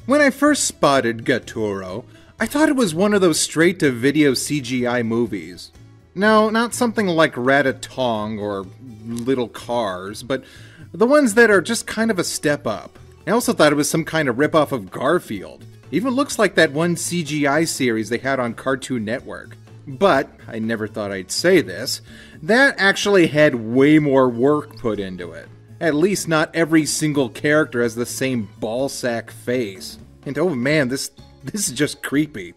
When I first spotted Gaturro, I thought it was one of those straight-to-video CGI movies. No, not something like Ratatouille or Little Cars, but the ones that are just kind of a step up. I also thought it was some kind of ripoff of Garfield. Even looks like that one CGI series they had on Cartoon Network. But, I never thought I'd say this, that actually had way more work put into it. At least not every single character has the same ballsack face. And oh man, this is just creepy.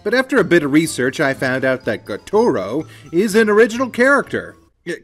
But after a bit of research, I found out that Gaturro is an original character.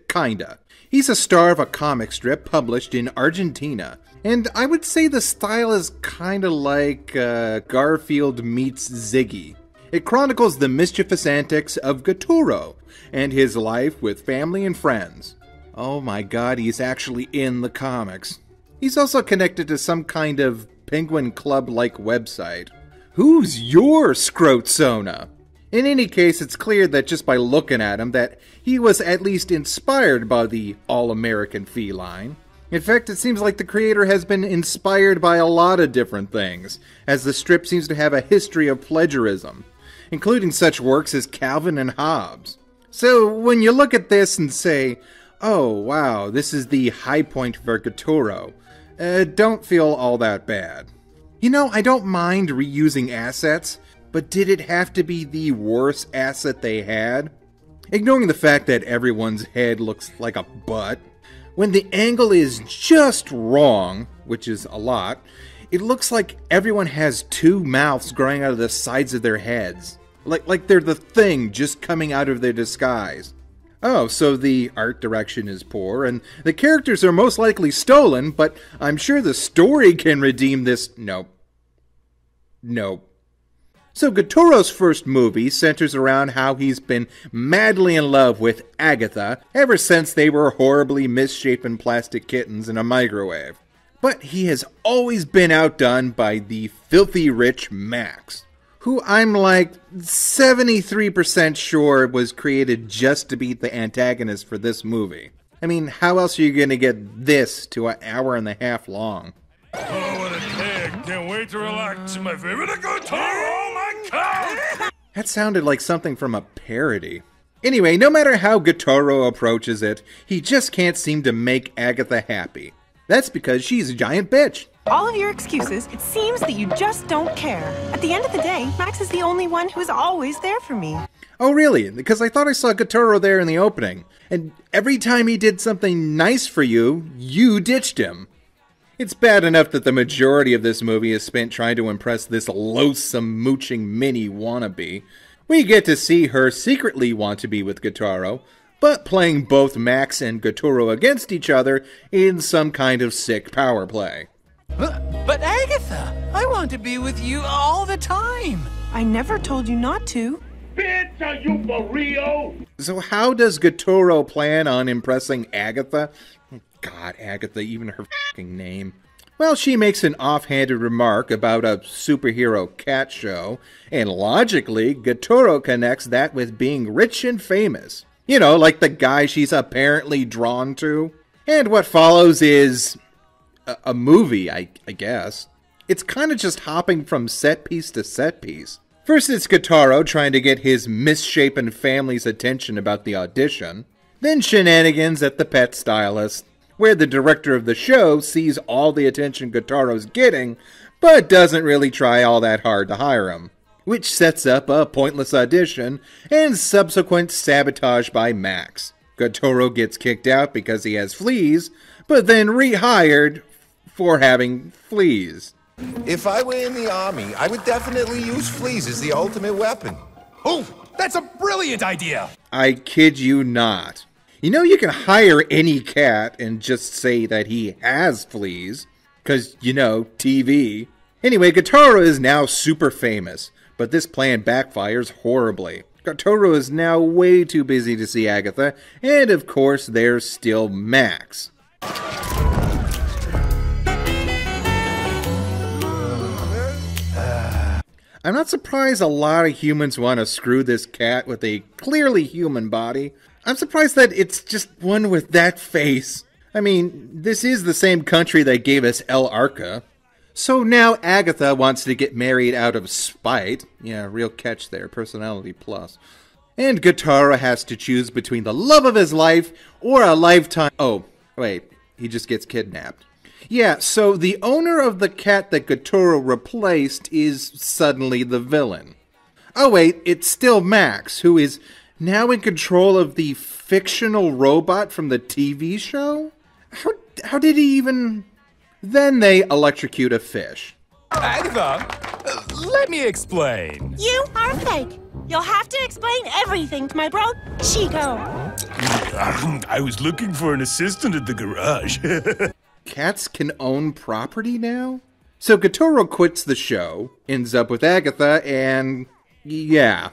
Kinda. He's a star of a comic strip published in Argentina. And I would say the style is kinda like Garfield meets Ziggy. It chronicles the mischievous antics of Gaturro and his life with family and friends. Oh my god, he's actually in the comics. He's also connected to some kind of Penguin Club-like website. Who's your Scrotzona? In any case, it's clear that just by looking at him that he was at least inspired by the all-American feline. In fact, it seems like the creator has been inspired by a lot of different things, as the strip seems to have a history of plagiarism, including such works as Calvin and Hobbes. So, when you look at this and say, oh wow, this is the high point for Gaturro, don't feel all that bad. You know, I don't mind reusing assets, but did it have to be the worst asset they had? Ignoring the fact that everyone's head looks like a butt, when the angle is just wrong, which is a lot, it looks like everyone has two mouths growing out of the sides of their heads. Like they're the Thing just coming out of their disguise. Oh, so the art direction is poor, and the characters are most likely stolen, but I'm sure the story can redeem this. Nope. So Gaturro's first movie centers around how he's been madly in love with Agatha ever since they were horribly misshapen plastic kittens in a microwave. But he has always been outdone by the filthy rich Max, who I'm like 73% sure was created just to beat the antagonist for this movie. I mean, how else are you going to get this to an hour and a half long? Oh, what a day. I can't wait to relax to my favorite Gaturro. Oh my god! That sounded like something from a parody. Anyway, no matter how Gaturro approaches it, he just can't seem to make Agatha happy. That's because she's a giant bitch. All of your excuses, it seems that you just don't care. At the end of the day, Max is the only one who is always there for me. Oh really? Because I thought I saw Gaturro there in the opening. And every time he did something nice for you, you ditched him. It's bad enough that the majority of this movie is spent trying to impress this loathsome mooching mini wannabe. We get to see her secretly want to be with Gaturro, but playing both Max and Gaturro against each other in some kind of sick power play. But Agatha, I want to be with you all the time. I never told you not to. Bitch, are you for real? So how does Gaturro plan on impressing Agatha? God, Agatha, even her fucking name. Well, she makes an offhanded remark about a superhero cat show, and logically, Gaturro connects that with being rich and famous. You know, like the guy she's apparently drawn to. And what follows is a movie, I guess. It's kind of just hopping from set piece to set piece. First it's Gaturro trying to get his misshapen family's attention about the audition. Then shenanigans at the pet stylist, where the director of the show sees all the attention Gaturro's getting, but doesn't really try all that hard to hire him. Which sets up a pointless audition and subsequent sabotage by Max. Gaturro gets kicked out because he has fleas, but then rehired for having fleas. If I were in the army, I would definitely use fleas as the ultimate weapon. Oh, that's a brilliant idea. I kid you not. You know, you can hire any cat and just say that he has fleas, 'cause, you know, TV. Anyway, Gaturro is now super famous, but this plan backfires horribly. Gaturro is now way too busy to see Agatha, and of course there's still Max. I'm not surprised a lot of humans want to screw this cat with a clearly human body. I'm surprised that it's just one with that face. I mean, this is the same country that gave us El Arca. So now Agatha wants to get married out of spite. Yeah, real catch there, personality plus. And Gaturro has to choose between the love of his life or a lifetime... Oh, wait, he just gets kidnapped. Yeah, so the owner of the cat that Gaturro replaced is suddenly the villain. Oh wait, it's still Max, who is now in control of the fictional robot from the TV show? How did he even... Then they electrocute a fish. Agatha, let me explain. You are fake. You'll have to explain everything to my bro, Chico. I was looking for an assistant at the garage. Cats can own property now? So Gaturro quits the show, ends up with Agatha, and... yeah.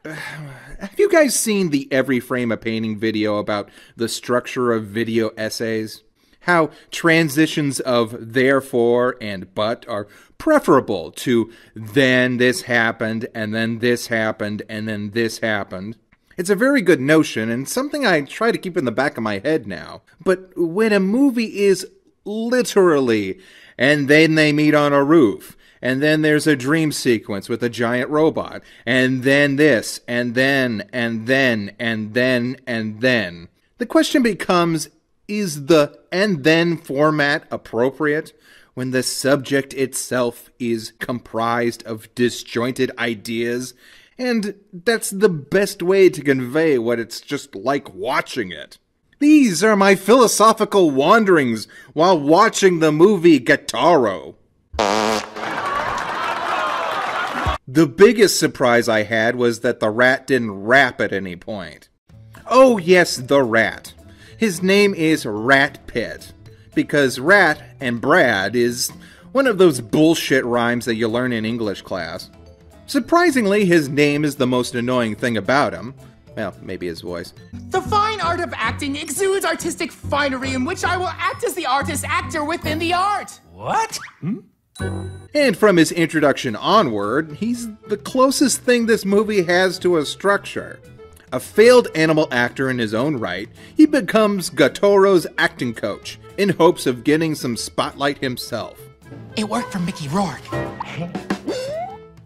Have you guys seen the Every Frame a Painting video about the structure of video essays? How transitions of therefore and but are preferable to then this happened, and then this happened, and then this happened. It's a very good notion, and something I try to keep in the back of my head now. But when a movie is literally, and then they meet on a roof, and then there's a dream sequence with a giant robot, and then this, and then, and then, and then, and then. The question becomes, is the and then format appropriate when the subject itself is comprised of disjointed ideas? And that's the best way to convey what it's just like watching it. These are my philosophical wanderings while watching the movie Gaturro. The biggest surprise I had was that the rat didn't rap at any point. Oh yes, the rat. His name is Rat Pit, because rat and Brad is one of those bullshit rhymes that you learn in English class. Surprisingly, his name is the most annoying thing about him. Well, maybe his voice. The fine art of acting exudes artistic finery in which I will act as the artist actor within the art. What? And from his introduction onward, he's the closest thing this movie has to a structure. A failed animal actor in his own right, he becomes Gaturro's acting coach in hopes of getting some spotlight himself. It worked for Mickey Rourke.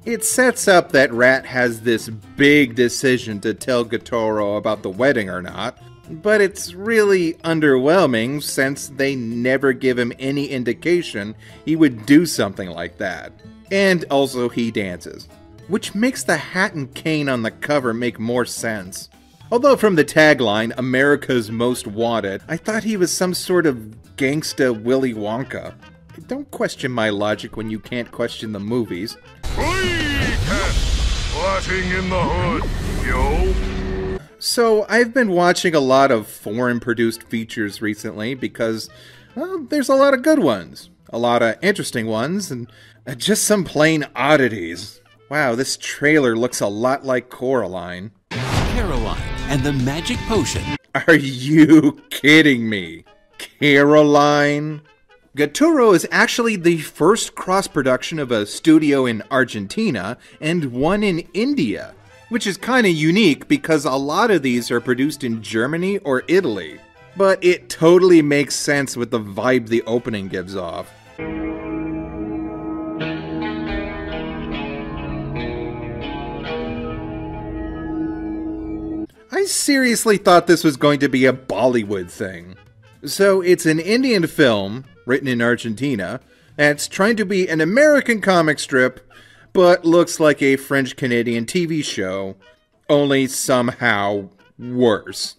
It sets up that Rat has this big decision to tell Gaturro about the wedding or not, but it's really underwhelming since they never give him any indication he would do something like that. And also he dances, which makes the hat and cane on the cover make more sense. Although from the tagline, America's Most Wanted, I thought he was some sort of gangsta Willy Wonka. Don't question my logic when you can't question the movies. Watching in the hood, yo. So, I've been watching a lot of foreign-produced features recently because, well, there's a lot of good ones, a lot of interesting ones, and just some plain oddities. Wow, this trailer looks a lot like Coraline. Caroline and the Magic Potion. Are you kidding me? Caroline? Gaturro is actually the first cross-production of a studio in Argentina and one in India, which is kind of unique because a lot of these are produced in Germany or Italy. But it totally makes sense with the vibe the opening gives off. I seriously thought this was going to be a Bollywood thing. So it's an Indian film, written in Argentina, that's trying to be an American comic strip, but looks like a French-Canadian TV show, only somehow worse.